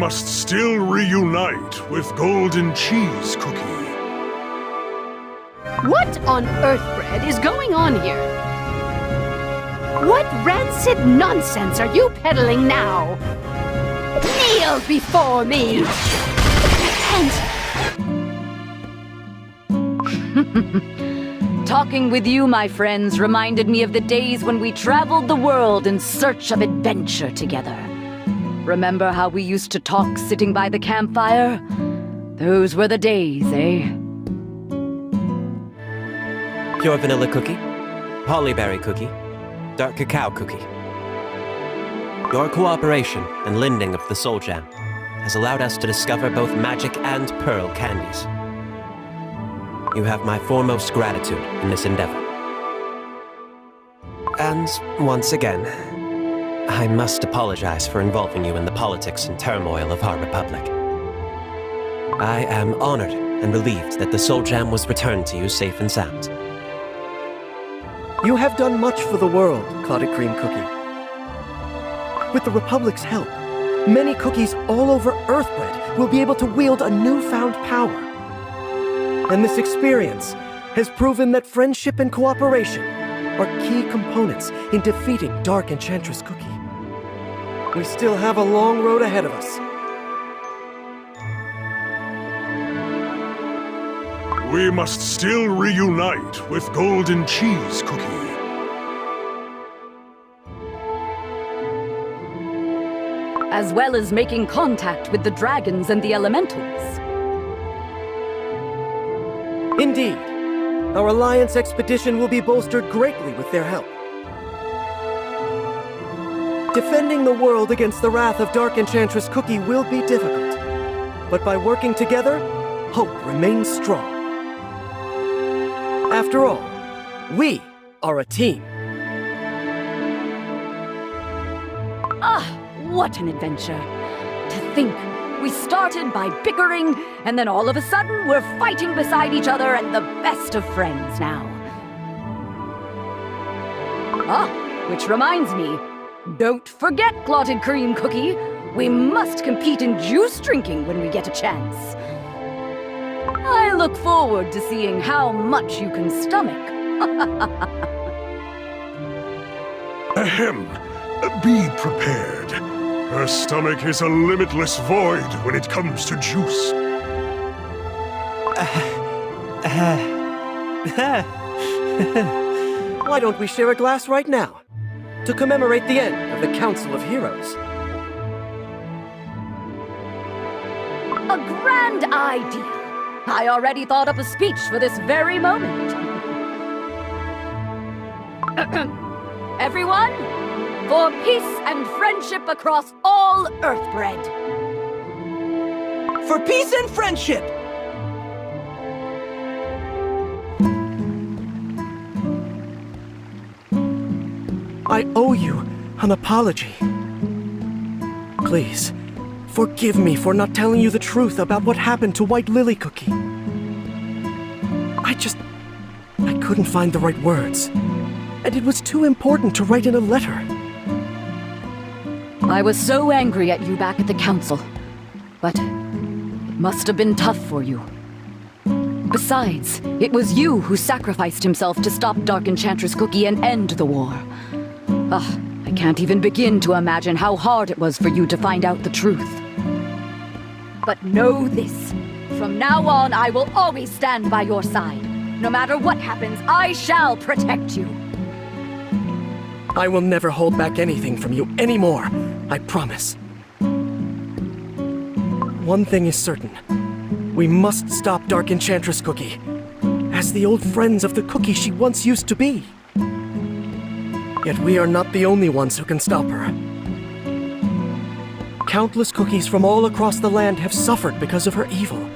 must still reunite with Golden Cheese Cookie. What on earth, Bread, is going on here? What rancid nonsense are you peddling now? Kneel before me! And... Talking with you, my friends, reminded me of the days when we traveled the world in search of adventure together. Remember how we used to talk sitting by the campfire? Those were the days, eh? Pure vanilla cookie, hollyberry cookie, dark cacao cookie. Your cooperation and lending of the Soul Jam has allowed us to discover both magic and pearl candies. You have my foremost gratitude in this endeavor. And once again, I must apologize for involving you in the politics and turmoil of our republic. I am honored and relieved that the Soul Jam was returned to you safe and sound. You have done much for the world, Clotted Cream Cookie. With the Republic's help, many cookies all over Earthbread will be able to wield a newfound power. And this experience has proven that friendship and cooperation are key components in defeating Dark Enchantress Cookie. We still have a long road ahead of us. We must still reunite with Golden Cheese Cookie. As well as making contact with the dragons and the elementals. Indeed. Our Alliance expedition will be bolstered greatly with their help. Defending the world against the wrath of Dark Enchantress Cookie will be difficult. But by working together, hope remains strong. After all, we are a team. Ah, what an adventure. To think, we started by bickering, and then all of a sudden we're fighting beside each other and the best of friends now. Ah, which reminds me, don't forget, Clotted Cream Cookie. We must compete in juice drinking when we get a chance. I look forward to seeing how much you can stomach. Ahem. Be prepared. Her stomach is a limitless void when it comes to juice. Why don't we share a glass right now? To commemorate the end of the Council of Heroes. A grand idea. I already thought up a speech for this very moment. Everyone, for peace and friendship across all Earthbread. For peace and friendship! I owe you an apology. Please, forgive me for not telling you the truth about what happened to White Lily Cookie. I couldn't find the right words. And it was too important to write in a letter. I was so angry at you back at the council, but it must have been tough for you. Besides, it was you who sacrificed himself to stop Dark Enchantress Cookie and end the war. I can't even begin to imagine how hard it was for you to find out the truth. But know this, from now on I will always stand by your side. No matter what happens, I shall protect you. I will never hold back anything from you anymore, I promise. One thing is certain. We must stop Dark Enchantress Cookie, as the old friends of the cookie she once used to be. Yet we are not the only ones who can stop her. Countless cookies from all across the land have suffered because of her evil.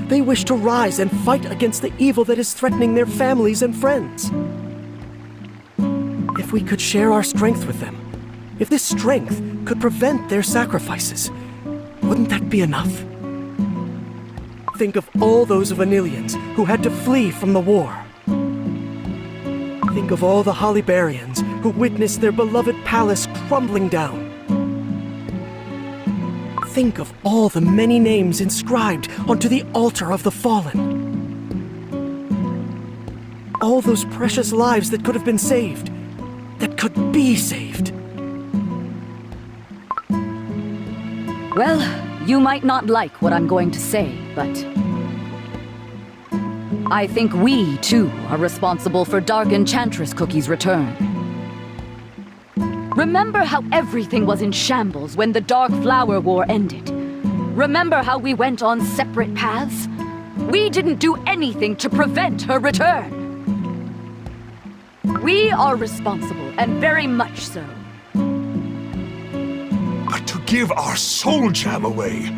They wish to rise and fight against the evil that is threatening their families and friends. If we could share our strength with them, if this strength could prevent their sacrifices, wouldn't that be enough? Think of all those Vanillians who had to flee from the war. Think of all the Hollybarians who witnessed their beloved palace crumbling down. Think of all the many names inscribed onto the altar of the fallen. All those precious lives that could have been saved, that could be saved. Well, you might not like what I'm going to say, but I think we, too, are responsible for Dark Enchantress Cookie's return. Remember how everything was in shambles when the Dark Flower War ended? Remember how we went on separate paths? We didn't do anything to prevent her return. We are responsible, and very much so. But to give our soul gem away,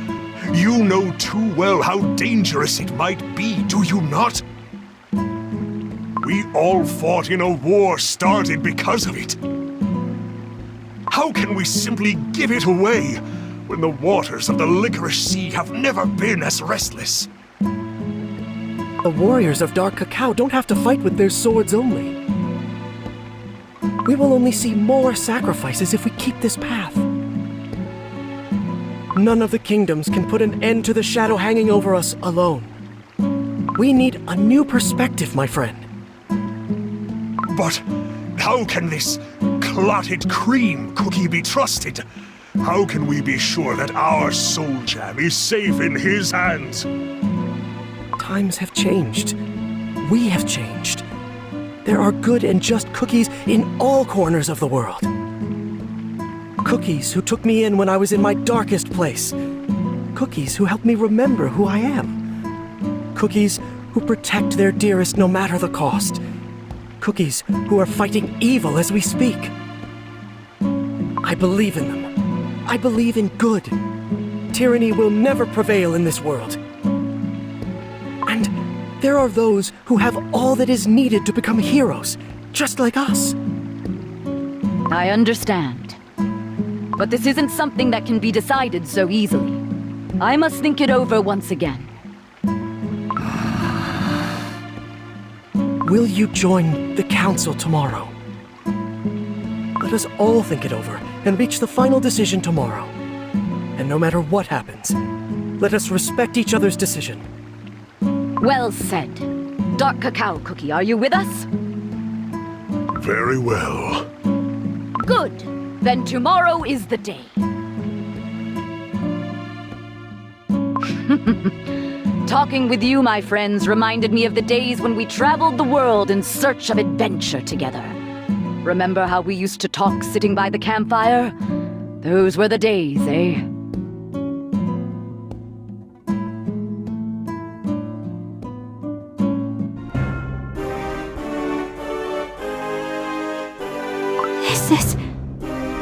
you know too well how dangerous it might be, do you not? We all fought in a war started because of it. How can we simply give it away when the waters of the Licorice Sea have never been as restless? The warriors of Dark Cacao don't have to fight with their swords only. We will only see more sacrifices if we keep this path. None of the kingdoms can put an end to the shadow hanging over us alone. We need a new perspective, my friend. But how can this clotted cream cookie be trusted? How can we be sure that our soul gem is safe in his hands? Times have changed. We have changed. There are good and just cookies in all corners of the world. Cookies who took me in when I was in my darkest place. Cookies who help me remember who I am. Cookies who protect their dearest no matter the cost. Cookies who are fighting evil as we speak. I believe in them. I believe in good. Tyranny will never prevail in this world. And there are those who have all that is needed to become heroes, just like us. I understand. But this isn't something that can be decided so easily. I must think it over once again. Will you join the council tomorrow? Let us all think it over and reach the final decision tomorrow. And no matter what happens, let us respect each other's decision. Well said. Dark Cacao Cookie, are you with us? Very well. Good. Then tomorrow is the day. Talking with you, my friends, reminded me of the days when we traveled the world in search of adventure together. Remember how we used to talk sitting by the campfire? Those were the days, eh? This...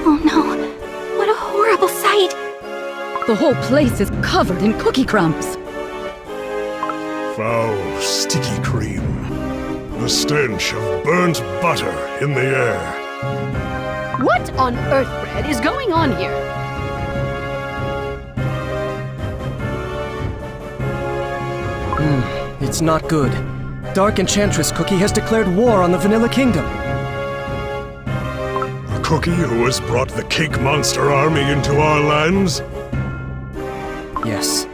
Oh no, what a horrible sight! The whole place is covered in cookie crumbs. Foul, sticky cream. The stench of burnt butter in the air. What on earth, Bread, is going on here? It's not good. Dark Enchantress Cookie has declared war on the Vanilla Kingdom. The cookie who has brought the cake monster army into our lands? Yes.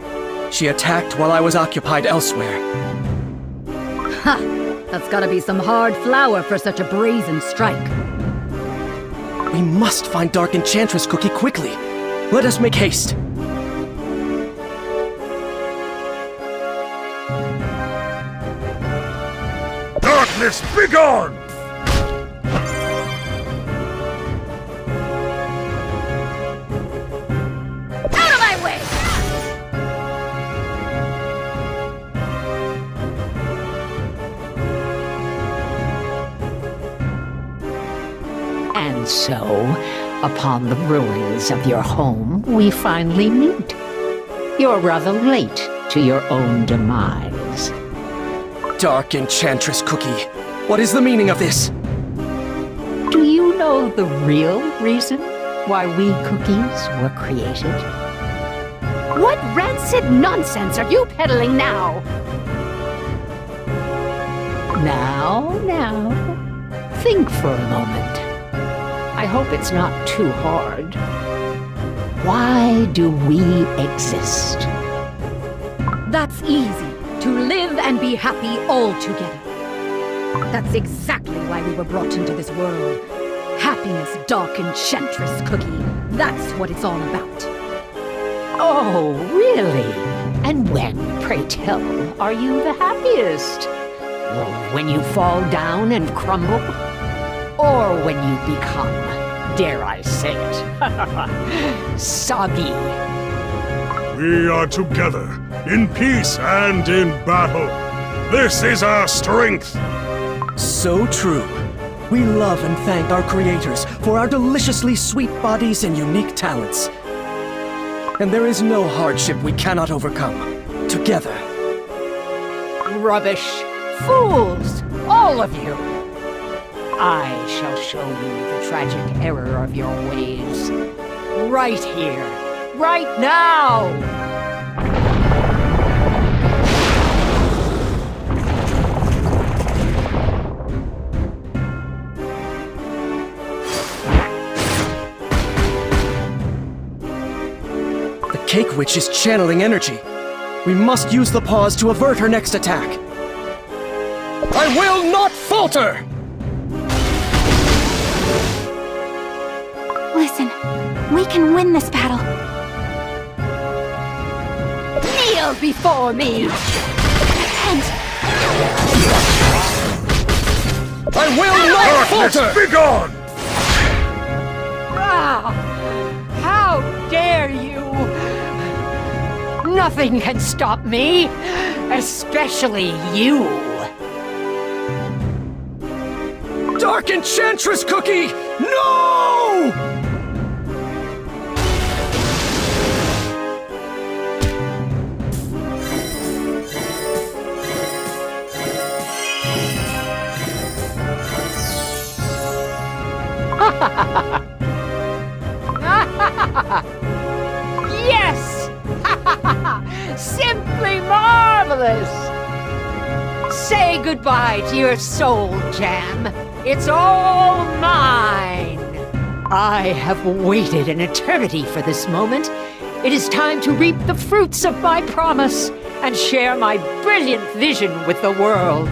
She attacked while I was occupied elsewhere. Ha! That's gotta be some hard flour for such a brazen strike. We must find Dark Enchantress Cookie quickly. Let us make haste. Darkness, begone! Out of my way! And so, upon the ruins of your home, we finally meet. You're rather late to your own demise. Dark Enchantress Cookie, what is the meaning of this? Do you know the real reason why we cookies were created? What rancid nonsense are you peddling now? Now, think for a moment. I hope it's not too hard. why do we exist? That's easy. To live and be happy all together. That's exactly why we were brought into this world. Happiness, Dark Enchantress Cookie. That's what it's all about. Oh, really? And when, pray tell, are you the happiest? When you fall down and crumble? Or when you become, dare I say it, soggy? We are together, in peace and in battle. This is our strength. So true. We love and thank our creators for our deliciously sweet bodies and unique talents. And there is no hardship we cannot overcome. Together. Rubbish! Fools! All of you! I shall show you the tragic error of your ways. Right here. Right now! The Cake Witch is channeling energy. We must use the pause to avert her next attack. I will not falter! Listen, we can win this battle. Kneel before me! And I will not falter! Be gone! Ah! How dare you! Nothing can stop me, especially you! Dark Enchantress Cookie! No! Yes! Simply marvelous! Say goodbye to your soul jam. It's all mine. I have waited an eternity for this moment. It is time to reap the fruits of my promise and share my brilliant vision with the world.